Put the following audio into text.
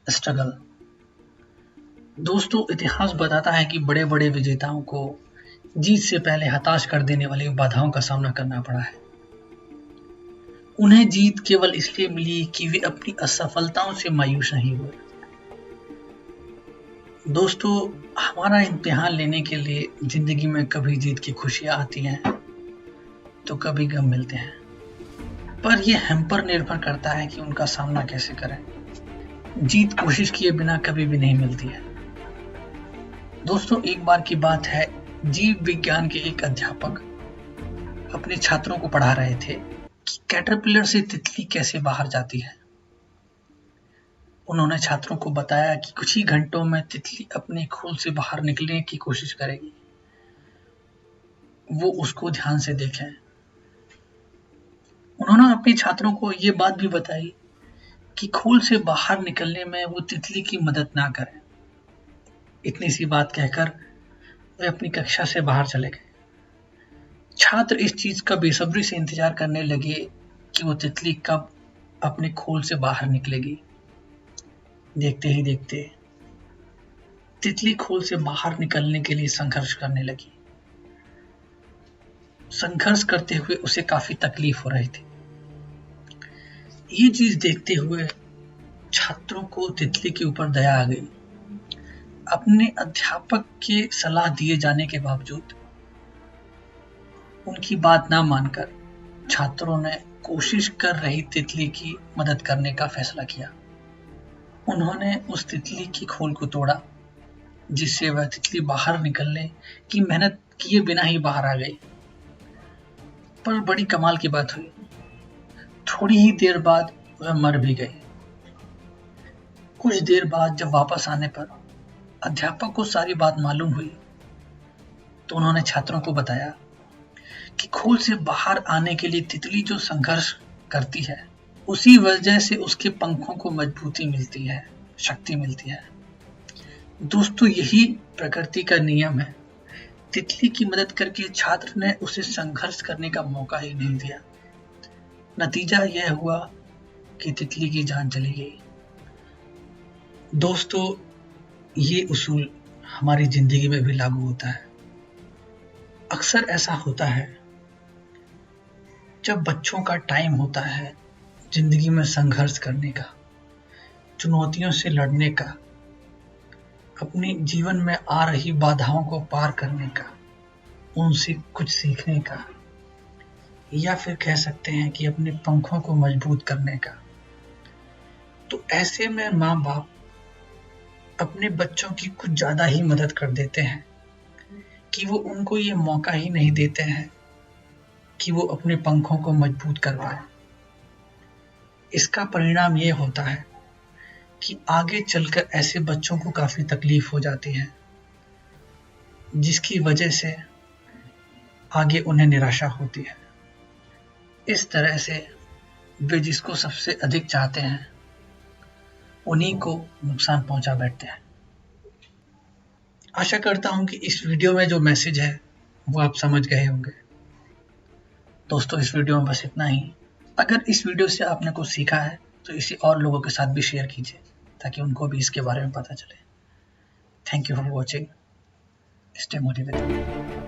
Struggle. दोस्तों, इतिहास बताता है कि बड़े बड़े विजेताओं को जीत से पहले हताश कर देने वाली बाधाओं का सामना करना पड़ा है। उन्हें जीत केवल इसलिए मिली कि वे अपनी असफलताओं से मायूस नहीं हुए। दोस्तों, हमारा इम्तिहान लेने के लिए जिंदगी में कभी जीत की खुशियां आती हैं तो कभी गम मिलते हैं, पर यह हम पर निर्भर करता है कि उनका सामना कैसे करें। जीत कोशिश किए बिना कभी भी नहीं मिलती है। दोस्तों, एक बार की बात है, जीव विज्ञान के एक अध्यापक अपने छात्रों को पढ़ा रहे थे कि कैटरपिलर से तितली कैसे बाहर जाती है। उन्होंने छात्रों को बताया कि कुछ ही घंटों में तितली अपने खोल से बाहर निकलने की कोशिश करेगी। वो उसको ध्यान से देखें। उन्होंने अपने छात्रों को ये बात भी बताई कि खोल से बाहर निकलने में वो तितली की मदद ना करें। इतनी सी बात कहकर वे अपनी कक्षा से बाहर चले गए। छात्र इस चीज का बेसब्री से इंतजार करने लगे कि वो तितली कब अपने खोल से बाहर निकलेगी। देखते ही देखते तितली खोल से बाहर निकलने के लिए संघर्ष करने लगी। संघर्ष करते हुए उसे काफी तकलीफ हो रही थी। ये चीज देखते हुए छात्रों को तितली के ऊपर दया आ गई। अपने अध्यापक के सलाह दिए जाने के बावजूद उनकी बात ना मानकर छात्रों ने कोशिश कर रही तितली की मदद करने का फैसला किया। उन्होंने उस तितली की खोल को तोड़ा, जिससे वह तितली बाहर निकलने की मेहनत किए बिना ही बाहर आ गई। पर बड़ी कमाल की बात हुई, थोड़ी ही देर बाद वह मर भी गई। कुछ देर बाद जब वापस आने पर अध्यापक को सारी बात मालूम हुई तो उन्होंने छात्रों को बताया कि खोल से बाहर आने के लिए तितली जो संघर्ष करती है, उसी वजह से उसके पंखों को मजबूती मिलती है, शक्ति मिलती है। दोस्तों, यही प्रकृति का नियम है। तितली की मदद करके छात्र ने उसे संघर्ष करने का मौका ही नहीं दिया। नतीजा यह हुआ कि तितली की जान चली गई। दोस्तों, ये उसूल हमारी जिंदगी में भी लागू होता है। अक्सर ऐसा होता है, जब बच्चों का टाइम होता है जिंदगी में संघर्ष करने का, चुनौतियों से लड़ने का, अपने जीवन में आ रही बाधाओं को पार करने का, उनसे कुछ सीखने का, या फिर कह सकते हैं कि अपने पंखों को मजबूत करने का। तो ऐसे में माँ बाप अपने बच्चों की कुछ ज्यादा ही मदद कर देते हैं कि वो उनको ये मौका ही नहीं देते हैं कि वो अपने पंखों को मजबूत कर पाए। इसका परिणाम ये होता है कि आगे चलकर ऐसे बच्चों को काफी तकलीफ हो जाती है, जिसकी वजह से आगे उन्हें निराशा होती है। इस तरह से वे जिसको सबसे अधिक चाहते हैं उन्हीं को नुकसान पहुंचा बैठते हैं। आशा करता हूं कि इस वीडियो में जो मैसेज है वो आप समझ गए होंगे। दोस्तों, इस वीडियो में बस इतना ही। अगर इस वीडियो से आपने कुछ सीखा है तो इसे और लोगों के साथ भी शेयर कीजिए ताकि उनको भी इसके बारे में पता चले। Thank you for watching. Stay motivated.